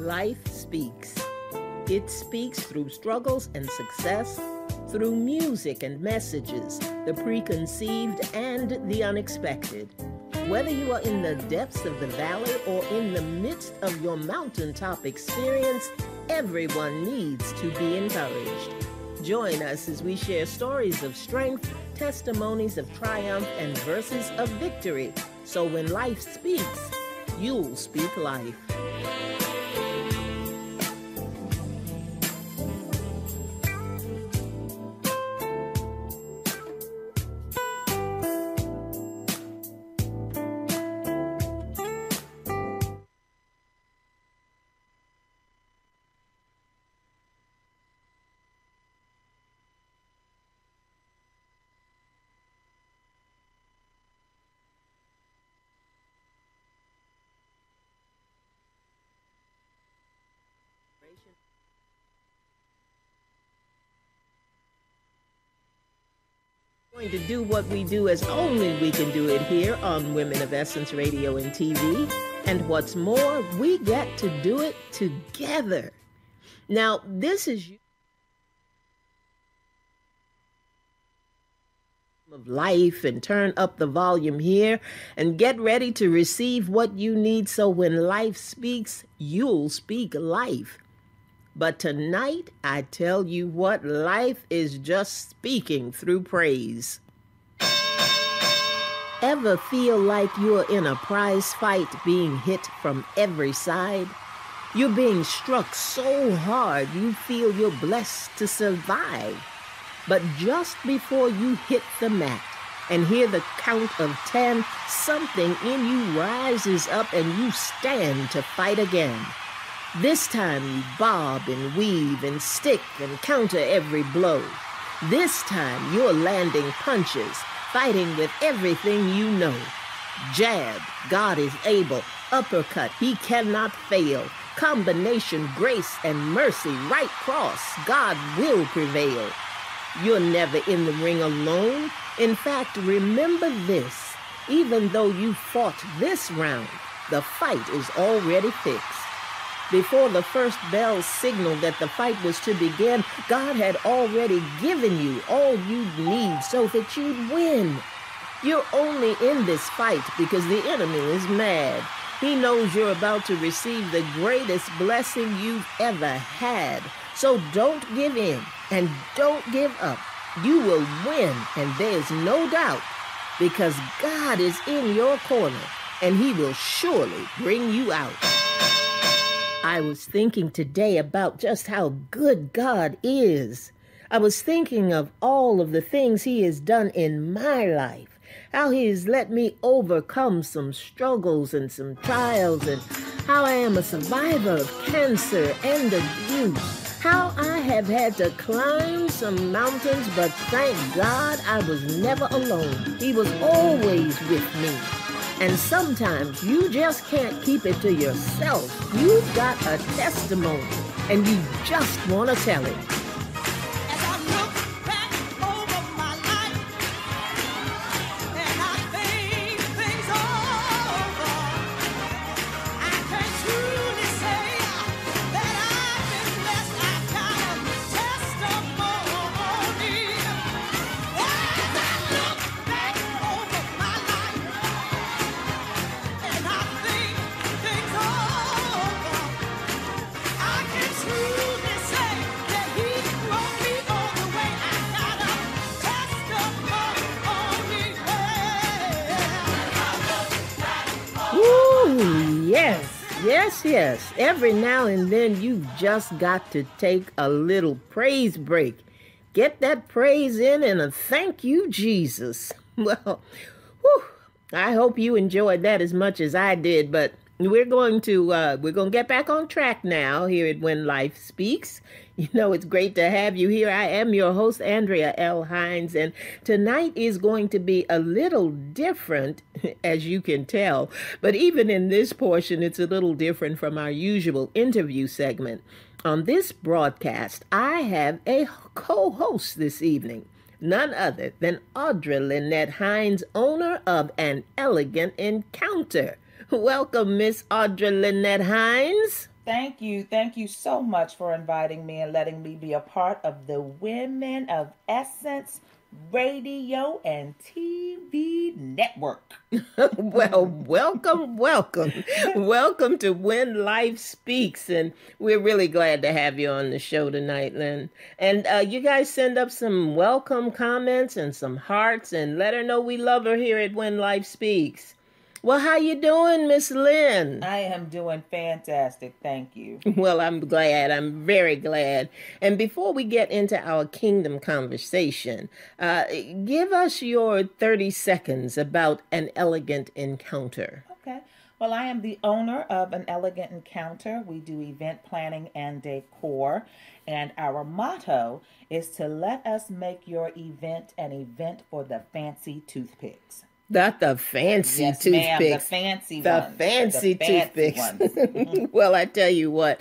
Life speaks. It speaks through struggles and success, through music and messages, the preconceived and the unexpected. Whether you are in the depths of the valley or in the midst of your mountaintop experience, everyone needs to be encouraged. Join us as we share stories of strength, testimonies of triumph, and verses of victory. So when life speaks, you'll speak life. Going to do what we do as only we can do it here on Women of Essence Radio and TV. And what's more, we get to do it together. Now, this is of life, and turn up the volume here and get ready to receive what you need, so when life speaks, you'll speak life. But tonight, I tell you what, life is just speaking through praise. Ever feel like you're in a prize fight being hit from every side? You're being struck so hard you feel you're blessed to survive. But just before you hit the mat and hear the count of 10, something in you rises up and you stand to fight again. This time you bob and weave and stick and counter every blow. This time you're landing punches, fighting with everything you know. Jab, God is able. Uppercut, he cannot fail. Combination, grace and mercy, right cross, God will prevail. You're never in the ring alone. In fact, remember this. Even though you fought this round, the fight is already fixed. Before the first bell signaled that the fight was to begin, God had already given you all you'd need so that you'd win. You're only in this fight because the enemy is mad. He knows you're about to receive the greatest blessing you've ever had. So don't give in and don't give up. You will win, and there's no doubt, because God is in your corner, and he will surely bring you out. I was thinking today about just how good God is. I was thinking of all of the things he has done in my life, how he has let me overcome some struggles and some trials, and how I am a survivor of cancer and abuse, how I have had to climb some mountains, but thank God I was never alone. He was always with me. And sometimes you just can't keep it to yourself. You've got a testimony, and you just want to tell it. As I look back over my life, and I think things over, I can truly say that I've been blessed. I've got a testimony. As I look back over my life, and I think things over, I can truly say that he brought me all the way. I got a testimony. Ooh, yes, yes, yes. Every now and then you've just got to take a little praise break. Get that praise in and a thank you, Jesus. Well, whew, I hope you enjoyed that as much as I did, but we're going to get back on track now here at When Life Speaks. You know, it's great to have you here. I am your host, Andrea L. Hines, and tonight is going to be a little different, as you can tell. But even in this portion, it's a little different from our usual interview segment. On this broadcast, I have a co-host this evening, none other than Audra Lynette Hines, owner of An Elegant Encounter. Welcome, Miss Audra Lynette Hines. Thank you. Thank you so much for inviting me and letting me be a part of the Women of Essence radio and TV network. Well, welcome, welcome. Welcome to When Life Speaks. And we're really glad to have you on the show tonight, Lynn. And you guys send up some welcome comments and some hearts and let her know we love her here at When Life Speaks. Well, how you doing, Miss Lynn? I am doing fantastic. Thank you. Well, I'm glad. I'm very glad. And before we get into our kingdom conversation, give us your 30 seconds about an elegant encounter. Okay. Well, I am the owner of An Elegant Encounter. We do event planning and decor. And our motto is to let us make your event an event for the fancy toothpicks. Not the fancy Yes, toothpicks. ma'am, the fancy The ones. fancy The fancy toothpicks. ones. Well, I tell you what,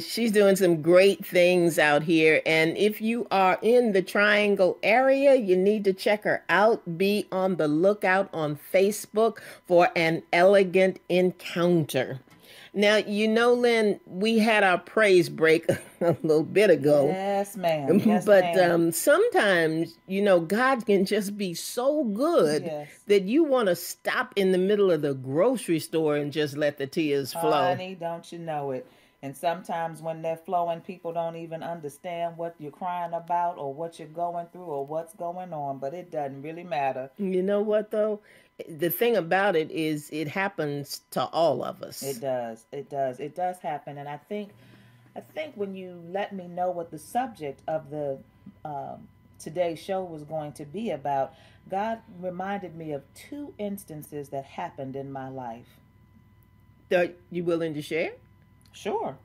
she's doing some great things out here. And if you are in the Triangle area, you need to check her out. Be on the lookout on Facebook for An Elegant Encounter. Now, you know, Lynn, we had our praise break a little bit ago. Yes, ma'am. Yes, But ma'am. sometimes, you know, God can just be so good Yes. that you want to stop in the middle of the grocery store and just let the tears flow. Honey, don't you know it? And sometimes when they're flowing, people don't even understand what you're crying about or what you're going through or what's going on. But it doesn't really matter. You know what, though? The thing about it is it happens to all of us. It does. It does. It does happen. And I think when you let me know what the subject of the today's show was going to be about, God reminded me of two instances that happened in my life. Are you willing to share? Sure.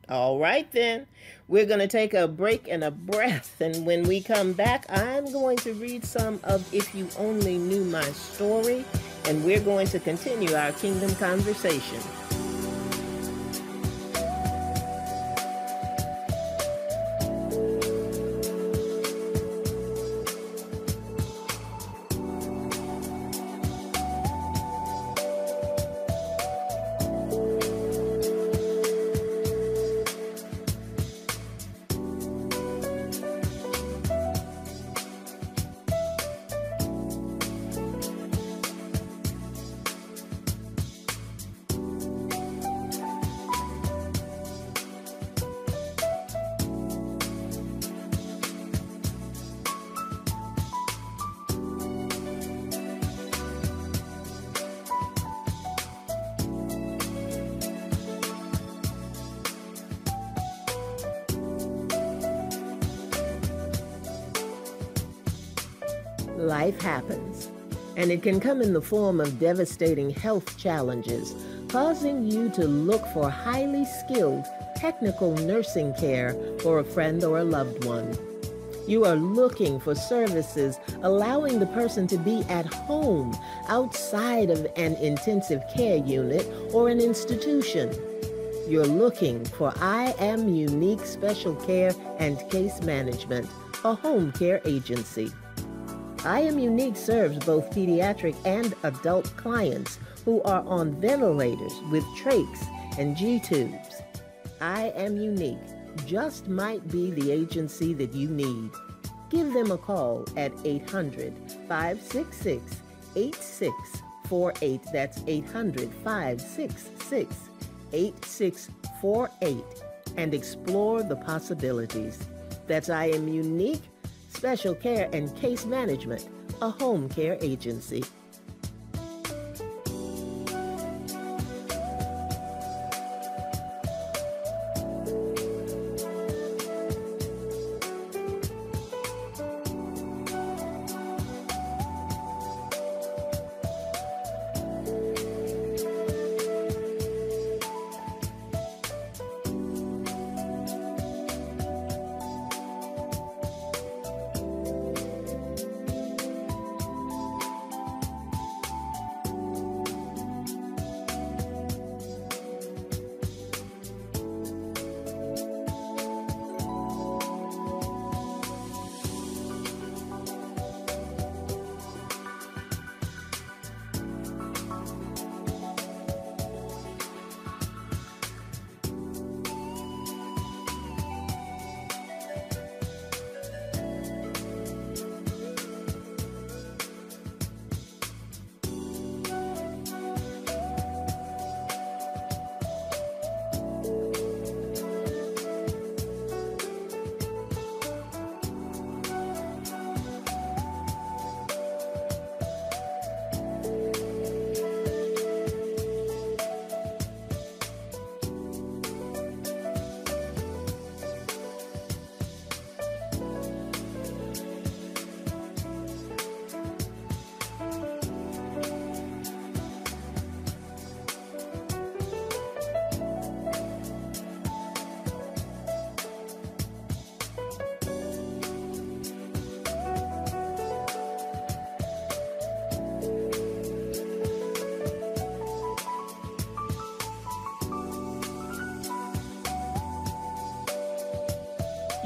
All right, then. We're going to take a break and a breath. And when we come back, I'm going to read some of If You Only Knew My Story. And we're going to continue our kingdom conversation. Life happens, and it can come in the form of devastating health challenges, causing you to look for highly skilled, technical nursing care for a friend or a loved one. You are looking for services allowing the person to be at home outside of an intensive care unit or an institution. You're looking for I Am Unique Special Care and Case Management, a home care agency. I Am Unique serves both pediatric and adult clients who are on ventilators with trachs and G-tubes. I Am Unique just might be the agency that you need. Give them a call at 800-566-8648. That's 800-566-8648. And explore the possibilities. That's I Am Unique Special Care and Case Management, a home care agency.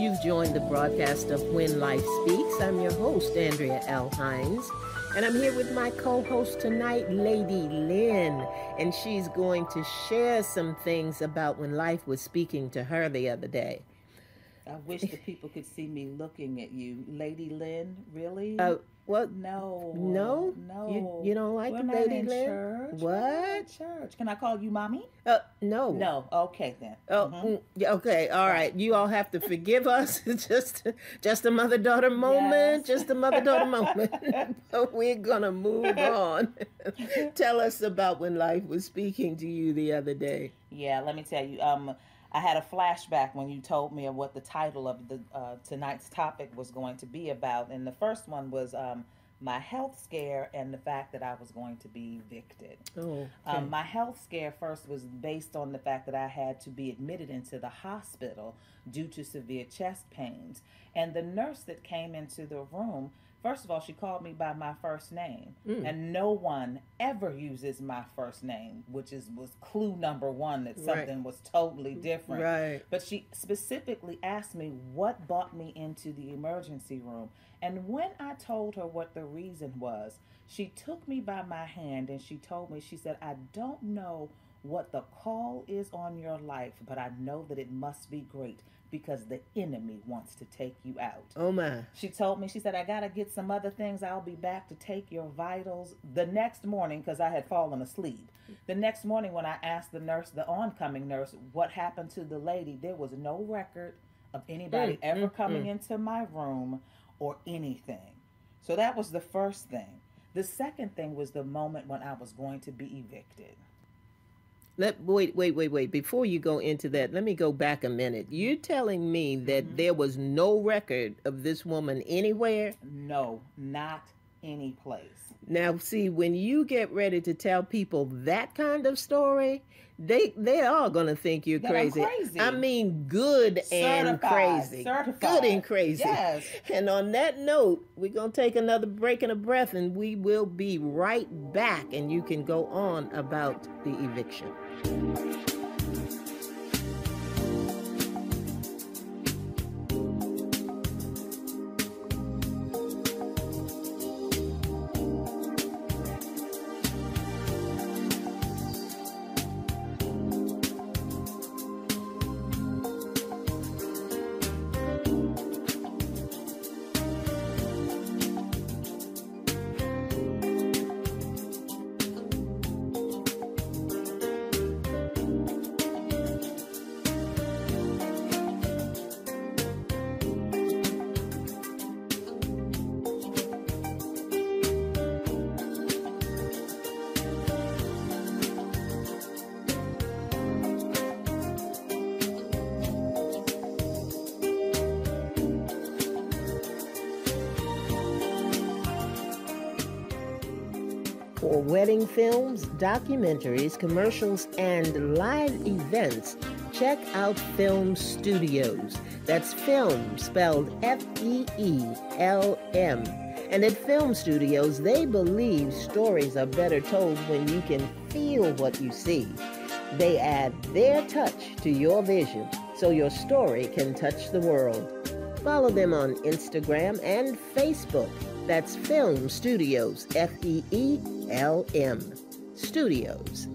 You've joined the broadcast of When Life Speaks. I'm your host, Andrea L. Hines, and I'm here with my co-host tonight, Lady Lynn, and she's going to share some things about when life was speaking to her the other day. I wish the people could see me looking at you. Lady Lynn, really? What? No. No? No. You don't like We're not Lady in Lynn? church. What? We're not in church. Can I call you mommy? No. No. Okay, then. Yeah, okay, all right. You all have to forgive us. just a mother-daughter moment. Yes. Just a mother-daughter moment. But we're gonna move on. Tell us about when life was speaking to you the other day. Yeah, let me tell you. I had a flashback when you told me of what the title of the tonight's topic was going to be about, and the first one was my health scare and the fact that I was going to be evicted. Oh, okay. My health scare first was based on the fact that I had to be admitted into the hospital due to severe chest pains, and the nurse that came into the room. First of all, she called me by my first name, and no one ever uses my first name, which was clue number one that something was totally different. Right. But she specifically asked me what brought me into the emergency room, and when I told her what the reason was, she took me by my hand and she told me, she said, "I don't know what the call is on your life, but I know that it must be great because the enemy wants to take you out." Oh my. She told me, she said, "I got to get some other things. I'll be back to take your vitals." The next morning, because I had fallen asleep, the next morning when I asked the nurse, the oncoming nurse, what happened to the lady, there was no record of anybody ever coming into my room or anything. So that was the first thing. The second thing was the moment when I was going to be evicted. Wait. Before you go into that, let me go back a minute. You're telling me that there was no record of this woman anywhere? No, not any place. Now, see, when you get ready to tell people that kind of story, they are going to think you're That crazy. I'm crazy. I mean, good and Certified. crazy. Certified. Good and crazy. Yes. And on that note, we're going to take another break and a breath, and we will be right back, and you can go on about the eviction. For wedding films, documentaries, commercials, and live events, check out Film Studios. That's film spelled F-E-E-L-M. And at Film Studios, they believe stories are better told when you can feel what you see. They add their touch to your vision so your story can touch the world. Follow them on Instagram and Facebook. That's Film Studios, F-E-E-L-M. Studios.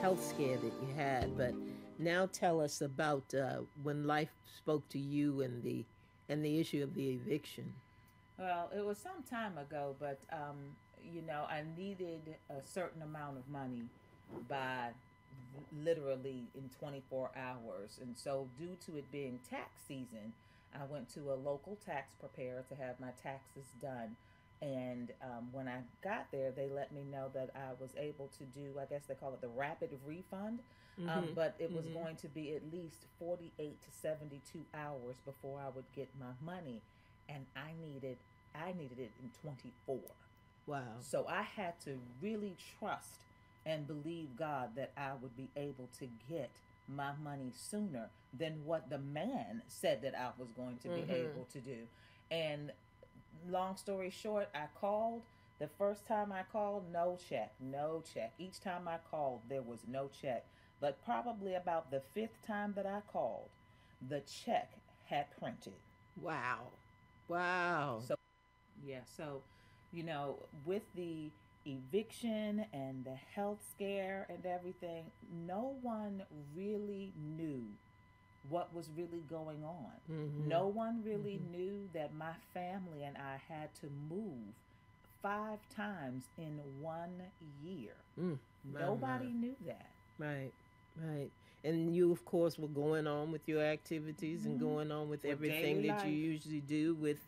Health scare that you had, but now tell us about when life spoke to you and the issue of the eviction. Well, it was some time ago, but I needed a certain amount of money by literally in 24 hours. And so, due to it being tax season, I went to a local tax preparer to have my taxes done. And when I got there, they let me know that I was able to do, I guess they call it the rapid refund, Mm-hmm. but it was Mm-hmm. going to be at least 48 to 72 hours before I would get my money. And I needed it in 24. Wow. So I had to really trust and believe God that I would be able to get my money sooner than what the man said that I was going to be Mm-hmm. able to do. And long story short, I called. The first time I called, no check, no check. Each time I called, there was no check. But probably about the fifth time that I called, the check had printed. Wow. Wow. So yeah, so with the eviction and the health scare and everything, no one really knew what was really going on. Mm-hmm. No one really Mm-hmm. knew that my family and I had to move 5 times in 1 year. My. Nobody knew that. Right, right. And you, of course, were going on with your activities and Hmm. going on with With everything daily that you life, usually do with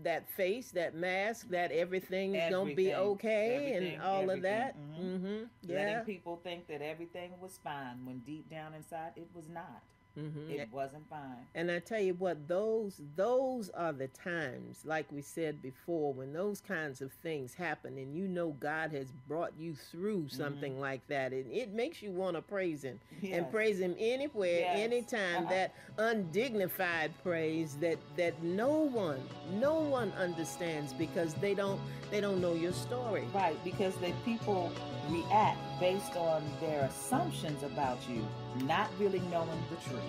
that face, that mask, that everything's gonna be everything, okay, and everything, all of everything. that. Mm-hmm. Letting Yeah. people think that everything was fine when deep down inside it was not. Mm-hmm. It wasn't fine. And I tell you what, those are the times, like we said before, when those kinds of things happen, and you know God has brought you through Hmm. something like that, and it makes you want to praise Him and Yes. praise Him anywhere, Yes. anytime. That undignified praise that no one understands because they don't know your story. Right, because the people react based on their assumptions about you, not really knowing the truth.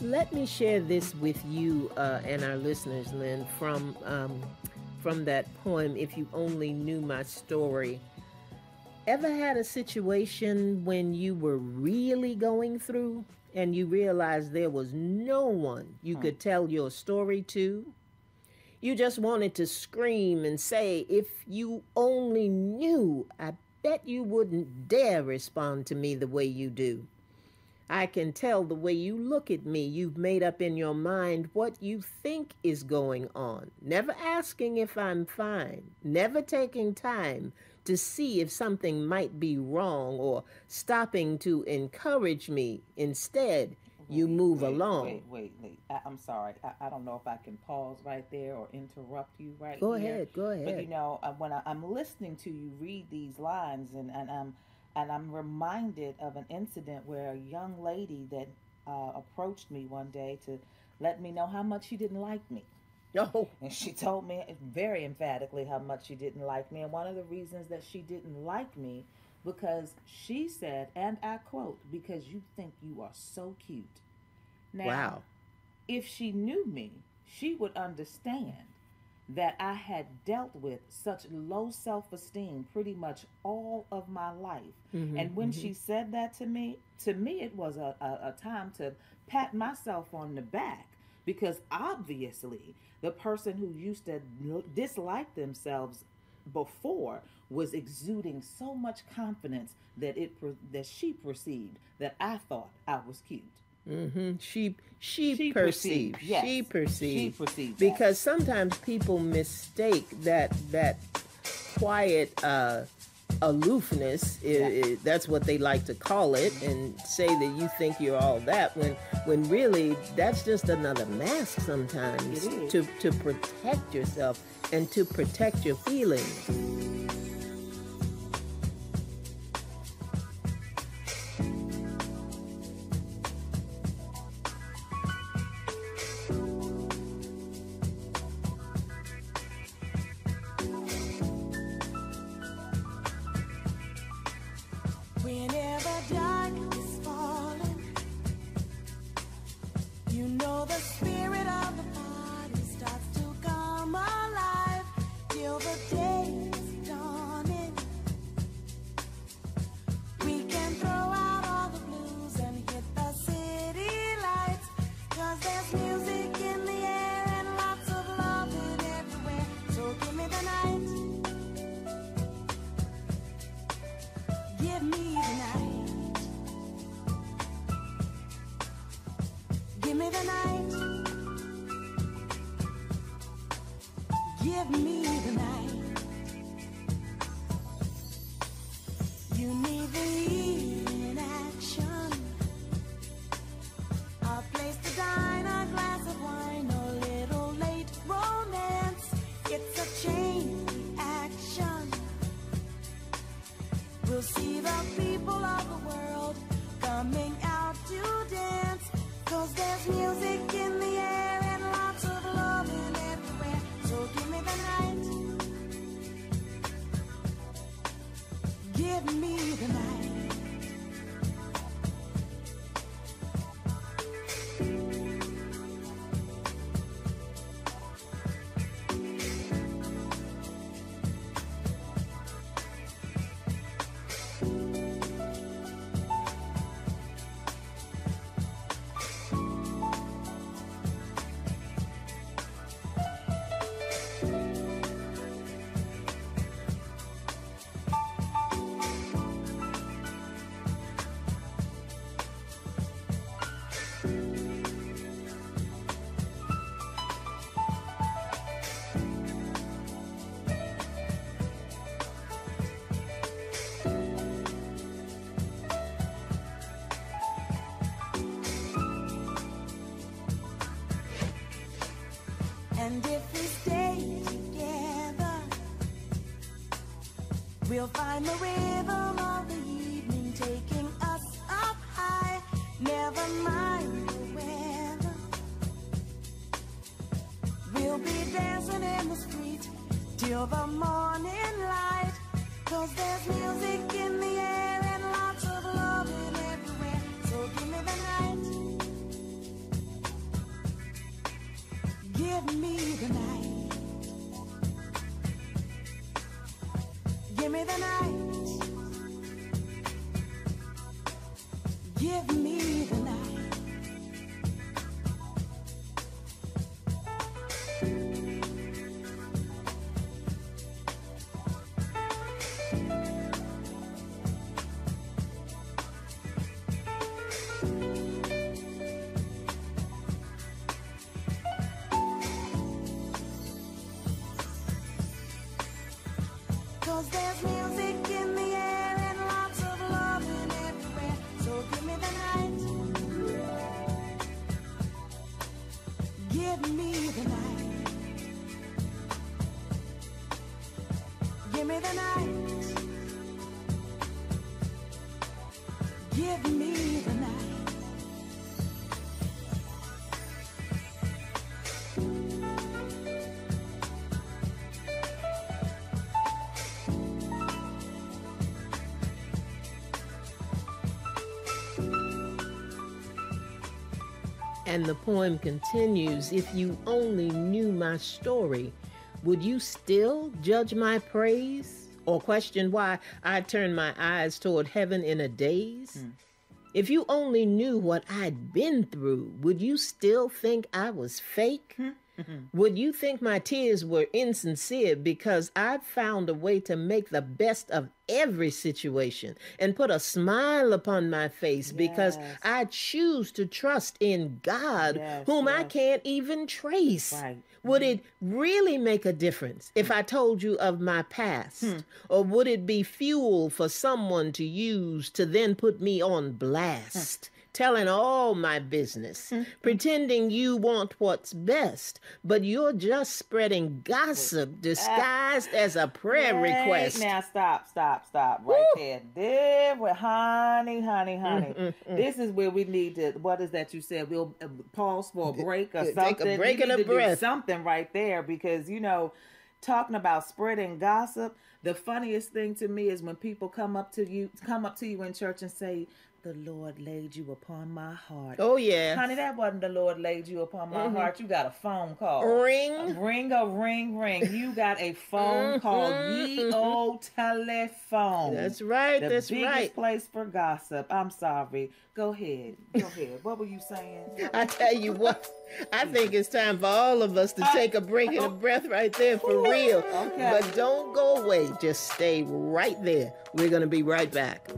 Let me share this with you and our listeners, Lynn, from that poem. If you only knew my story. Ever had a situation when you were really going through and you realized there was no one you Hmm. could tell your story to? You just wanted to scream and say, if you only knew, I bet you wouldn't dare respond to me the way you do. I can tell the way you look at me, you've made up in your mind what you think is going on, never asking if I'm fine, never taking time to see if something might be wrong or stopping to encourage me. Instead, you move along. Wait. I'm sorry. I don't know if I can pause right there or interrupt you right Go here. ahead, go But ahead. when I'm listening to you read these lines, and I'm reminded of an incident where a young lady that approached me one day to let me know how much she didn't like me. Oh, And she told me very emphatically how much she didn't like me. And one of the reasons that she didn't like me, because she said, and I quote, because you think you are so cute. Now, wow. if she knew me, she would understand that I had dealt with such low self esteem pretty much all of my life. And when she said that to me it was a time to pat myself on the back, because obviously the person who used to dislike themselves before was exuding so much confidence that that she perceived that I thought I was cute. She perceived. Yes. She perceived. She perceived that. Because sometimes people mistake that quiet aloofness. That's what they like to call it, and say that you think you're all that when really that's just another mask sometimes It is. to protect yourself and to protect your feelings. Whenever dark is falling, you know the spirit of the party starts to come alive till the day is dawning. We can throw out all the blues and hit the city lights, 'cause there's music in the air and lots of loving everywhere. So give me the night. Give me the night. Give me the night. Give me the night. You need the evening action, a place to dine, a glass of wine, a little late romance. It's a chain reaction. We'll see the people of the world coming out to dance, 'cause there's music in the air and lots of loving everywhere. So give me the night. Give me the night. And if we stay together, we'll find the rhythm of the evening taking us up high. Never mind the weather, we'll be dancing in the street till the morning light, 'cause there's music in the air and lots of loving everywhere. So give me the night. Give me the night. Give me the night. Give me the night. There's music in the air and lots of loving everywhere. So give me the night. Give me the night. Give me the night. Give me the night. And the poem continues, if you only knew my story, would you still judge my praise or question why I turned my eyes toward heaven in a daze? If you only knew what I'd been through, would you still think I was fake? Would you think my tears were insincere because I've found a way to make the best of every situation and put a smile upon my face because I choose to trust in God, whom I can't even trace? Right. Would it really make a difference if I told you of my past? Or would it be fuel for someone to use to then put me on blast? Telling all my business, pretending you want what's best, but you're just spreading gossip disguised as a prayer request. Now stop right there. There, honey. This is where we need to. What is that you said? We'll pause for a break or something. Take a break and a breath. Do something right there because talking about spreading gossip. The funniest thing to me is when people come up to you in church and say, the Lord laid you upon my heart. Oh, yeah. Honey, that wasn't the Lord laid you upon my heart. You got a phone call. Ring. Ring. You got a phone call. Ye old telephone. That's right. The That's biggest right. place for gossip. I'm sorry. Go ahead. What were you saying? I tell you what, I think it's time for all of us to take a break and a breath right there for real. Okay. But don't go away. Just stay right there. We're going to be right back.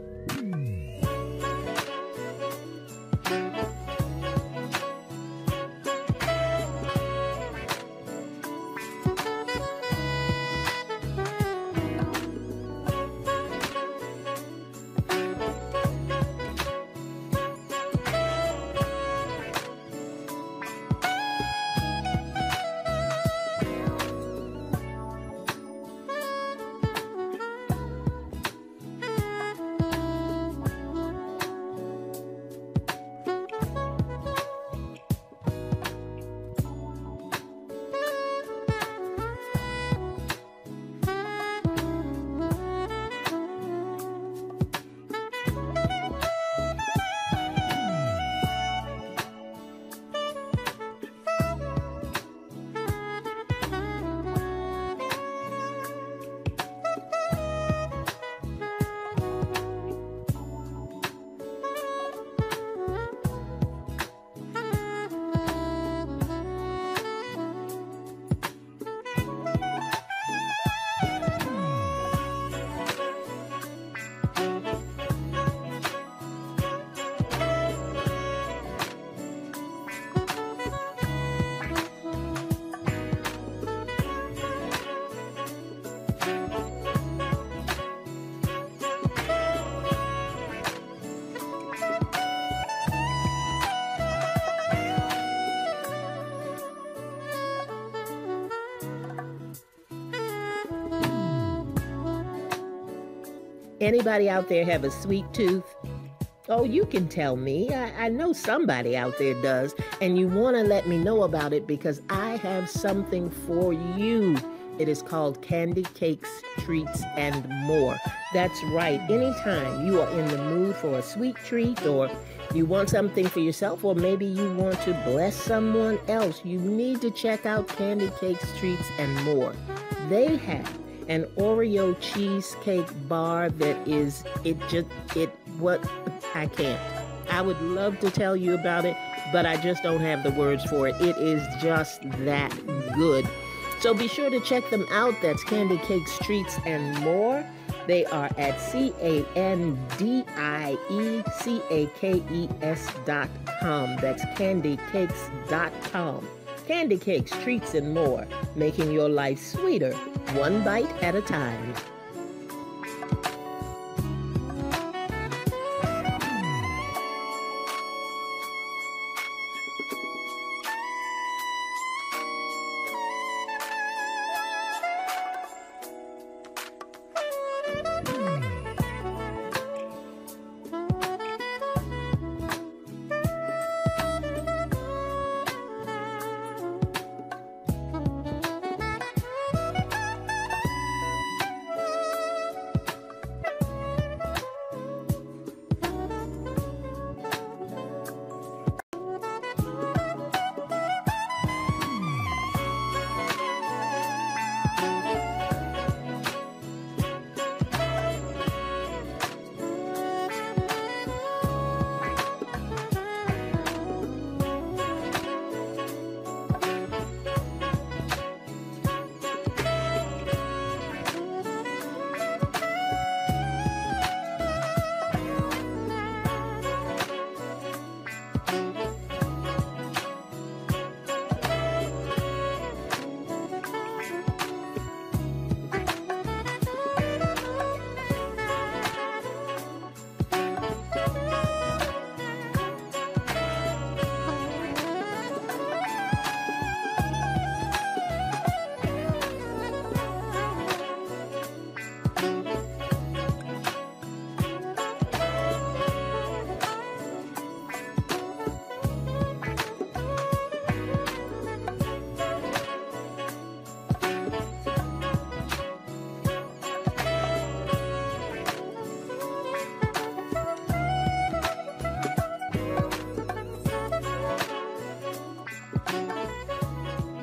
Anybody out there have a sweet tooth? Oh, you can tell me. I know somebody out there does, and you want to let me know about it because I have something for you. It is called candy, cakes, treats, and more. That's right. Anytime you are in the mood for a sweet treat or you want something for yourself or maybe you want to bless someone else, you need to check out Candy Cakes, Treats, and More. They have an Oreo cheesecake bar that is, I can't. I would love to tell you about it, but I just don't have the words for it. It is just that good. So be sure to check them out. That's Candy Cakes, Treats, and More. They are at CANDIECAKES.com. That's candycakes.com. Candy Cakes, Treats, and More, making your life sweeter, one bite at a time.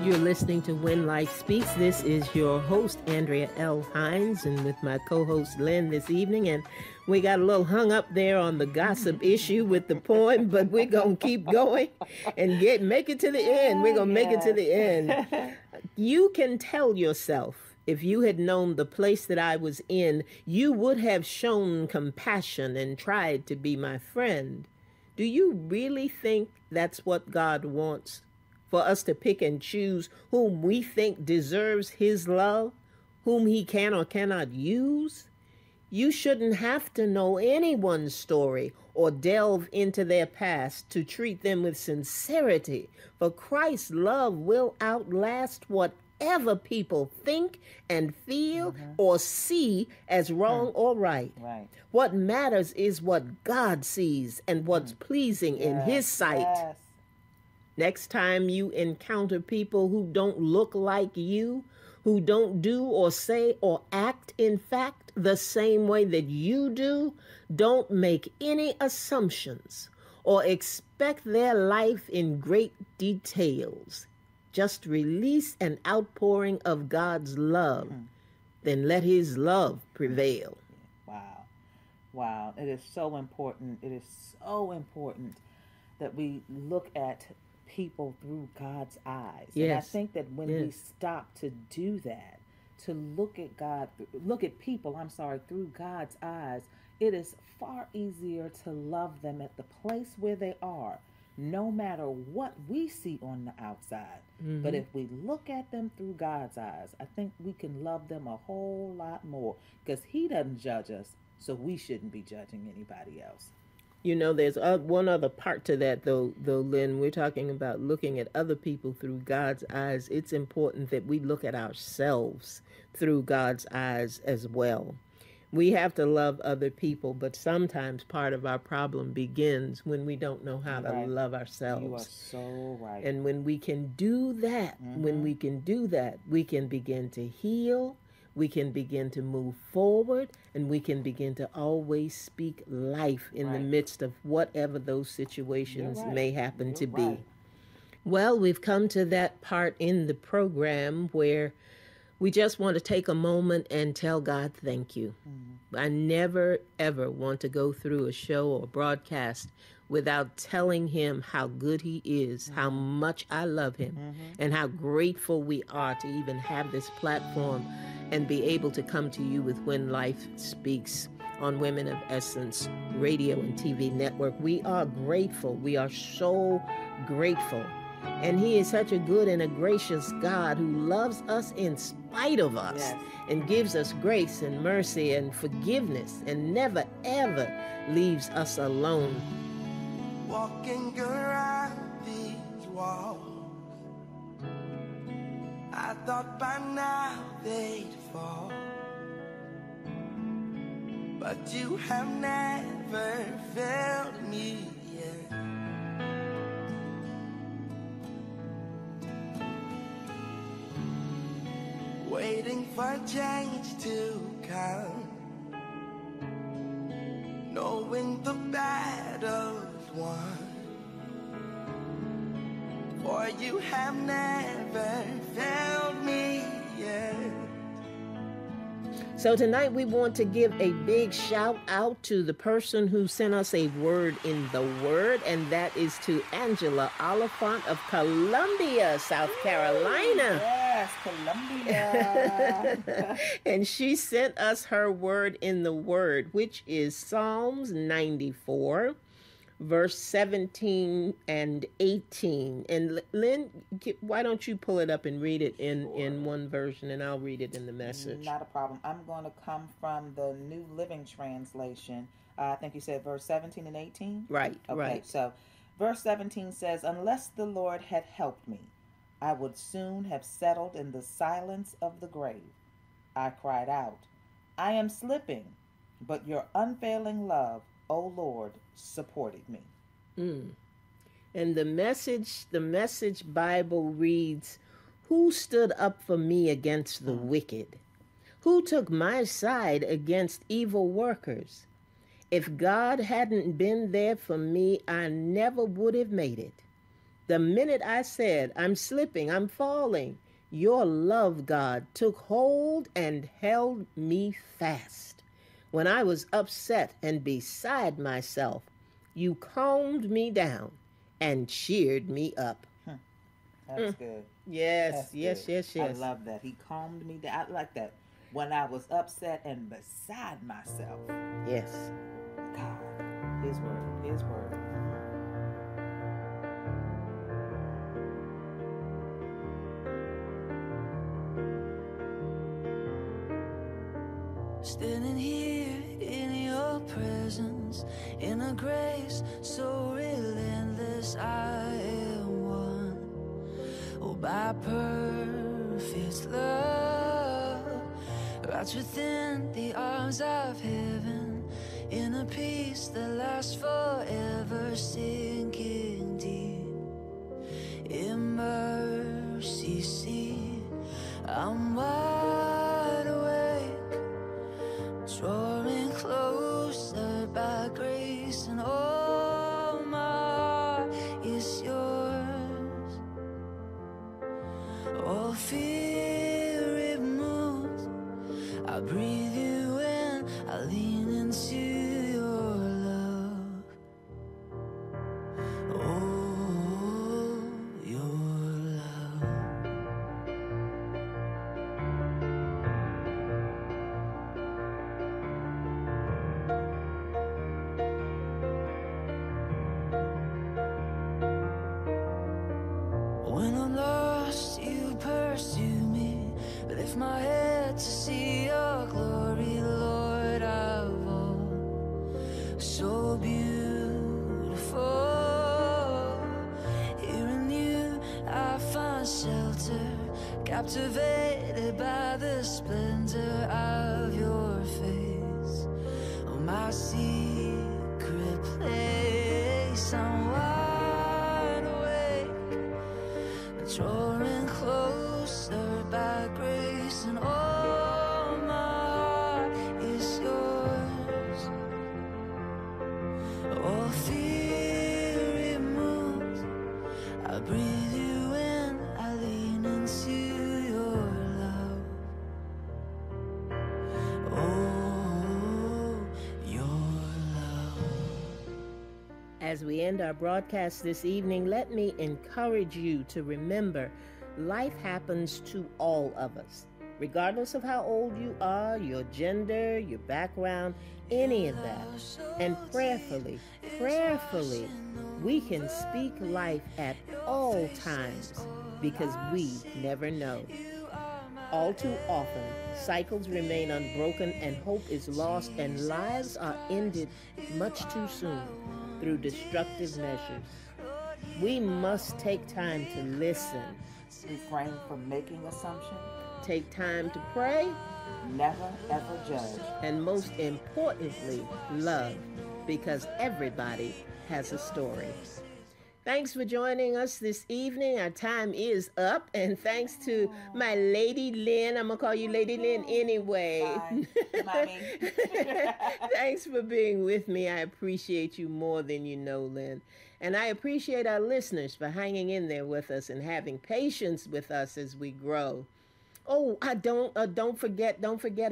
You're listening to When Life Speaks. This is your host, Andrea L. Hines, and with my co-host, Lynn, this evening. And we got a little hung up there on the gossip issue with the poem, but we're going to keep going and make it to the end. We're going to make it to the end. You can tell yourself, if you had known the place that I was in, you would have shown compassion and tried to be my friend. Do you really think that's what God wants? For us to pick and choose whom we think deserves his love, whom he can or cannot use? You shouldn't have to know anyone's story or delve into their past to treat them with sincerity, for Christ's love will outlast whatever people think and feel or see as wrong or right. What matters is what God sees and what's pleasing in his sight. Yes. Next time you encounter people who don't look like you, who don't do or say or act, in fact, the same way that you do, don't make any assumptions or expect their life in great details. Just release an outpouring of God's love. Then let his love prevail. Wow. Wow. It is so important. It is so important that we look at people through God's eyes. Yes. And I think that when we stop to do that, to look at people through God's eyes, it is far easier to love them at the place where they are, no matter what we see on the outside. But if we look at them through God's eyes, I think we can love them a whole lot more, because he doesn't judge us, so we shouldn't be judging anybody else. You know, there's one other part to that, though, Lynn. We're talking about looking at other people through God's eyes. It's important that we look at ourselves through God's eyes as well. We have to love other people, but sometimes part of our problem begins when we don't know how to love ourselves. You are so right. And when we can do that, we can begin to heal. We can begin to move forward, and we can begin to always speak life in the midst of whatever those situations may happen to be. Well, we've come to that part in the program where we just want to take a moment and tell God thank you. I never, ever want to go through a show or broadcast without telling him how good he is, how much I love him, and how grateful we are to even have this platform and be able to come to you with When Life Speaks on Women of Essence Radio and TV network. We are grateful. We are so grateful. And he is such a good and a gracious God who loves us in spite of us and gives us grace and mercy and forgiveness and never, ever leaves us alone. Walking around these walls, I thought by now they'd fall, but you have never failed me yet. Waiting for change to come, knowing the battle's won, for you have never failed me yet. So tonight we want to give a big shout out to the person who sent us a word in the Word, and that is to Angela Oliphant of Columbia, South Carolina. Yes, Columbia. And she sent us her word in the Word, which is Psalms 94, verse 17 and 18. And Lynn, why don't you pull it up and read it in one version, and I'll read it in the Message. Not a problem. I'm going to come from the New Living Translation. I think you said verse 17 and 18? Right, okay, right. So verse 17 says, "Unless the Lord had helped me, I would soon have settled in the silence of the grave. I cried out, I am slipping, but your unfailing love, O Lord, supported me." And the message Bible reads, "Who stood up for me against the wicked? Who took my side against evil workers? If God hadn't been there for me, I never would have made it. The minute I said, I'm slipping, I'm falling, your love, God, took hold and held me fast. When I was upset and beside myself, you calmed me down and cheered me up. That's good. Yes, That's yes, good. yes, I yes. love that. He calmed me down. I like that. When I was upset and beside myself. Yes. God, His word, His word. Standing here in your presence, in a grace so relentless, I am one. Oh, by perfect love, wrapped within the arms of heaven, in a peace that lasts forever, sinking deep in mercy. See, I'm wide awake, drawing closer by grace, and all my heart is yours. All fear removed, I breathe you in, I lean into your love. Oh, your love. When I'm lost, you pursue me. Lift my head to see your glory, Lord of all. So beautiful. Here in you, I find shelter, captivated by the splendor of your face. Oh, my secret place, I'm wide awake, drawing closer by grace, and all my heart is yours. All fear removed, I breathe you in, I lean into your love. Oh, your love. As we end our broadcast this evening, let me encourage you to remember life happens to all of us, regardless of how old you are, your gender, your background, any of that. And prayerfully, we can speak life at all times because we never know. All too often, cycles remain unbroken and hope is lost and lives are ended much too soon through destructive measures. We must take time to listen, Refrain from making assumptions. take time to pray, Never ever judge. and most importantly, love, because everybody has a story. Thanks for joining us this evening. Our time is up, and thanks to my Lady Lynn. I'm going to call you Lady Lynn anyway. Bye, mommy. Thanks for being with me. I appreciate you more than you know, Lynn. And I appreciate our listeners for hanging in there with us and having patience with us as we grow. Oh, don't forget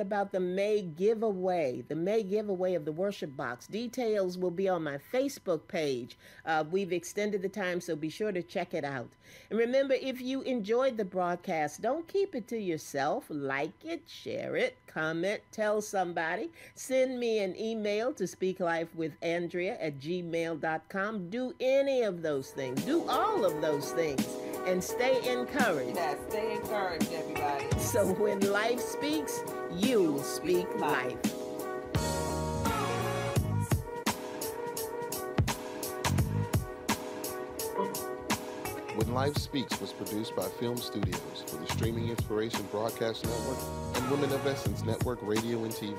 about the May giveaway. The May giveaway of the worship box. Details will be on my Facebook page. We've extended the time, so be sure to check it out. And remember, if you enjoyed the broadcast, don't keep it to yourself. Like it, share it, comment, tell somebody. Send me an email to speaklifewithandrea@gmail.com. Do any of those things. Do all of those things. And stay encouraged. Yeah, stay encouraged, everybody. So when life speaks, you speak life. When Life Speaks was produced by Film Studios for the Streaming Inspiration Broadcast Network and Women of Essence Network Radio and TV.